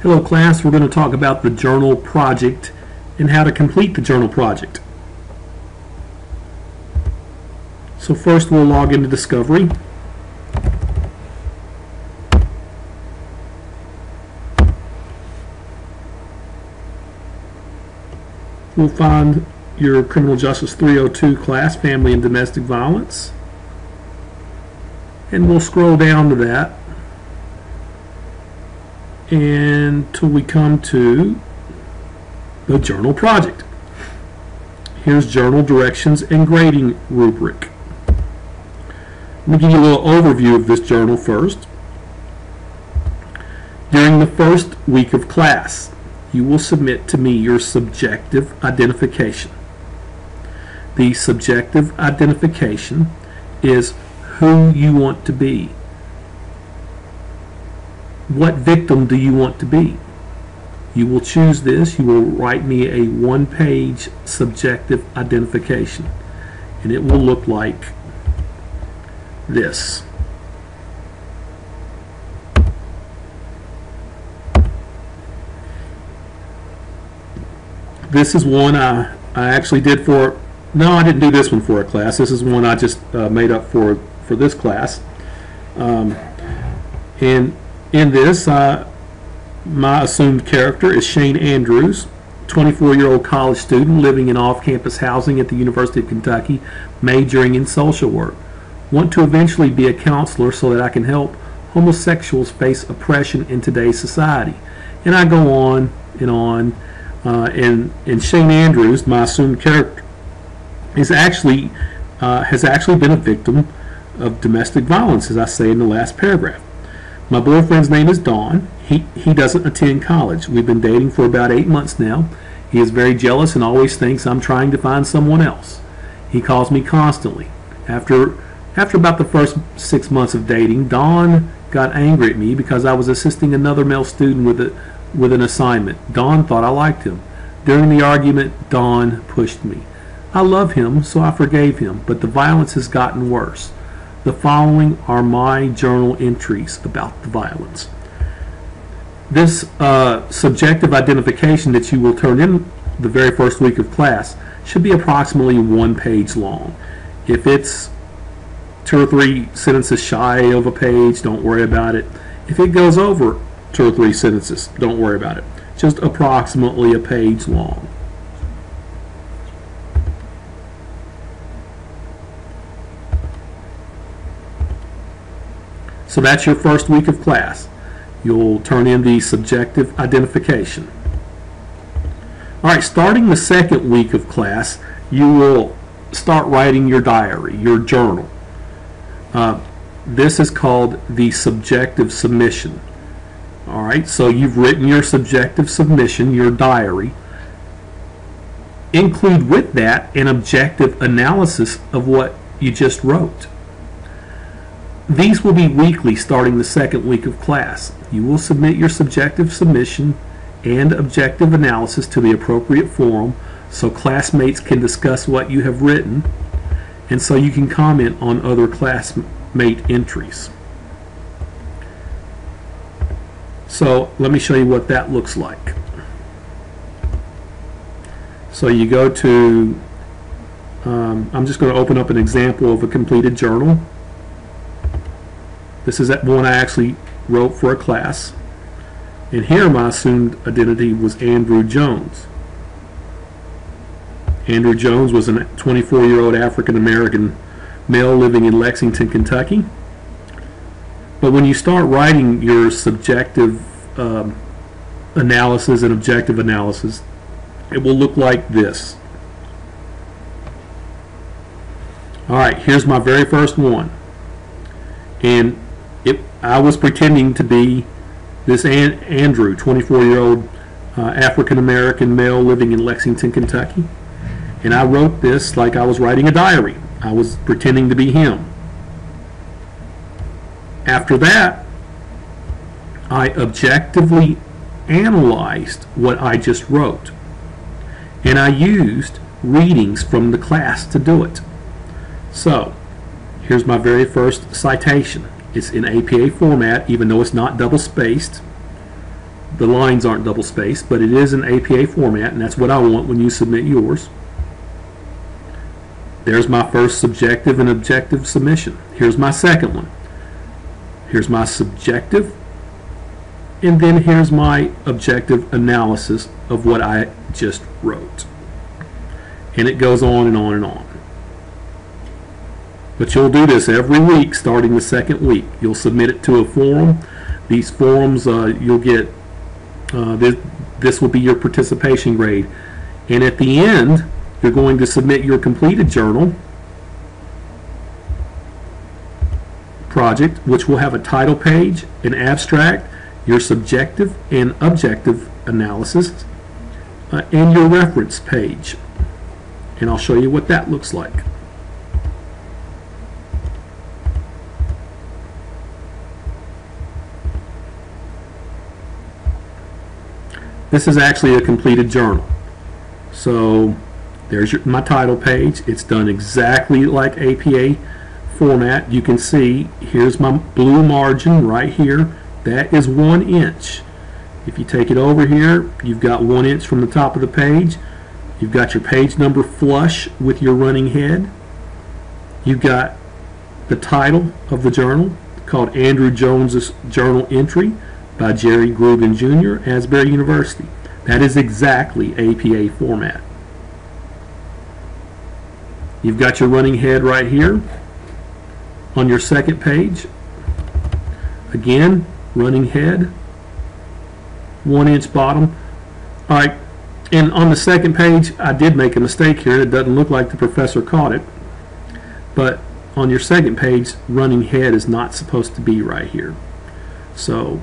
Hello class, we're going to talk about the journal project and how to complete the journal project. So first we'll log into Discovery. We'll find your Criminal Justice 302 class, Family and Domestic Violence. And we'll scroll down to that until we come to the journal project. Here's journal directions and grading rubric. Let me give you a little overview of this journal first. During the first week of class, you will submit to me your subjective identification. The subjective identification is who you want to be. What victim do you want to be? You will choose this. You will write me a one-page subjective identification, and it will look like this. This is one I actually did for, no, I didn't do this one for a class. This is one I just made up for this class. And in this, my assumed character is Shane Andrews, 24-year-old college student living in off-campus housing at the University of Kentucky, majoring in social work. Want to eventually be a counselor so that I can help homosexuals face oppression in today's society. And I go on and on. And Shane Andrews, my assumed character, has actually been a victim of domestic violence, as I say in the last paragraph. My boyfriend's name is Don. He doesn't attend college. We've been dating for about 8 months now. He is very jealous and always thinks I'm trying to find someone else. He calls me constantly. After about the first 6 months of dating, Don got angry at me because I was assisting another male student with an assignment. Don thought I liked him. During the argument, Don pushed me. I love him, so I forgave him, but the violence has gotten worse. The following are my journal entries about the violence. This subjective identification that you will turn in the very first week of class should be approximately 1 page long. If it's 2 or 3 sentences shy of a page, don't worry about it. If it goes over 2 or 3 sentences, don't worry about it. Just approximately a page long. So that's your first week of class. You'll turn in the subjective identification. Alright, starting the second week of class, you will start writing your diary, your journal. This is called the subjective submission. Alright, so you've written your subjective submission, your diary. Include with that an objective analysis of what you just wrote. These will be weekly starting the second week of class. You will submit your subjective submission and objective analysis to the appropriate forum so classmates can discuss what you have written and so you can comment on other classmate entries. So let me show you what that looks like. So you go to, I'm just going to open up an example of a completed journal. This is one I actually wrote for a class. And here my assumed identity was Andrew Jones. Andrew Jones was a 24-year-old African-American male living in Lexington, Kentucky. But when you start writing your subjective analysis and objective analysis, it will look like this. Alright, here's my very first one. And I was pretending to be this Andrew, 24-year-old African-American male living in Lexington, Kentucky. And I wrote this like I was writing a diary. I was pretending to be him. After that, I objectively analyzed what I just wrote. And I used readings from the class to do it. So, here's my very first citation. It's in APA format, even though it's not double-spaced. the lines aren't double spaced, but it is in APA format, and that's what I want when you submit yours. There's my first subjective and objective submission. Here's my second one. Here's my subjective, and then here's my objective analysis of what I just wrote. And it goes on and on and on. But you'll do this every week starting the second week. You'll submit it to a forum. These forums, you'll get, this will be your participation grade. And at the end, you're going to submit your completed journal project, which will have a title page, an abstract, your subjective and objective analysis, and your reference page. And I'll show you what that looks like. This is actually a completed journal. So there's my title page. It's done exactly like APA format. You can see here's my blue margin right here. That is 1 inch. If you take it over here, you've got 1 inch from the top of the page. You've got your page number flush with your running head. You've got the title of the journal called Andrew Jones's Journal Entry by Jerry Grugan Jr., Asbury University. That is exactly APA format. You've got your running head right here on your second page. Again, running head, 1 inch bottom. All right, and on the second page, I did make a mistake here. It doesn't look like the professor caught it. But on your second page, running head is not supposed to be right here. So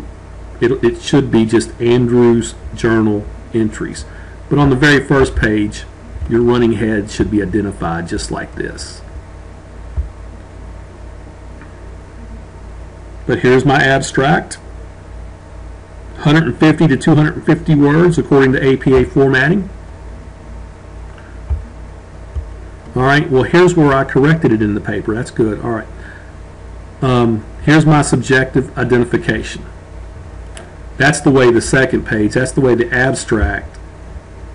it should be just Andrew's journal entries. But on the very first page, your running head should be identified just like this. But here's my abstract. 150 to 250 words according to APA formatting. Alright, well here's where I corrected it in the paper. That's good. Alright. Here's my subjective identification. That's the way the second page, that's the way the abstract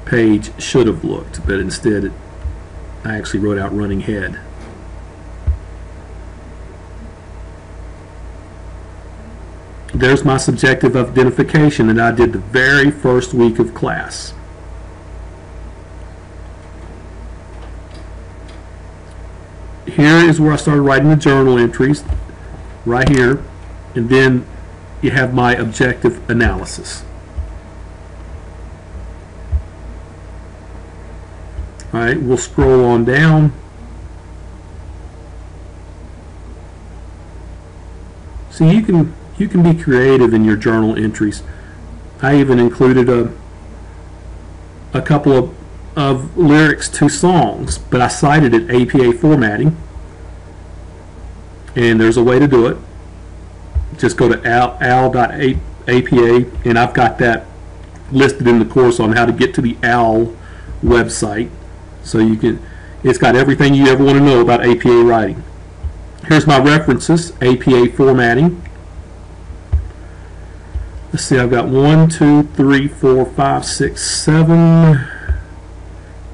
page should have looked, but instead I actually wrote out running head. There's my subjective identification that I did the very first week of class. Here is where I started writing the journal entries, right here, and then you have my objective analysis. Alright, we'll scroll on down. So you can be creative in your journal entries. I even included a couple of lyrics to songs, but I cited it APA formatting, and there's a way to do it. Just go to al.apa, and I've got that listed in the course on how to get to the OWL website. So you can, it's got everything you ever want to know about APA writing. Here's my references, APA formatting. Let's see, I've got 1, 2, 3, 4, 5, 6, 7,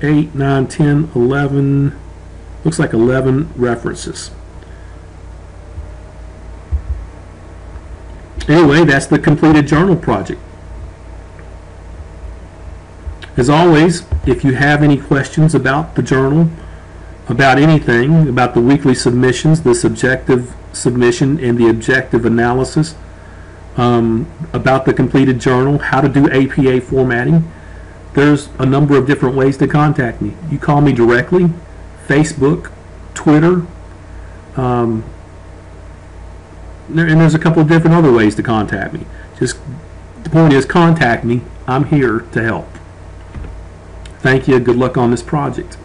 8, 9, 10, 11, looks like 11 references. Anyway, that's the completed journal project. As always, if you have any questions about the journal, about anything, about the weekly submissions, the subjective submission and the objective analysis, about the completed journal, how to do APA formatting, there's a number of different ways to contact me. You call me directly, Facebook, Twitter, and there's a couple of different other ways to contact me. Just the point is, contact me. I'm here to help. Thank you. Good luck on this project.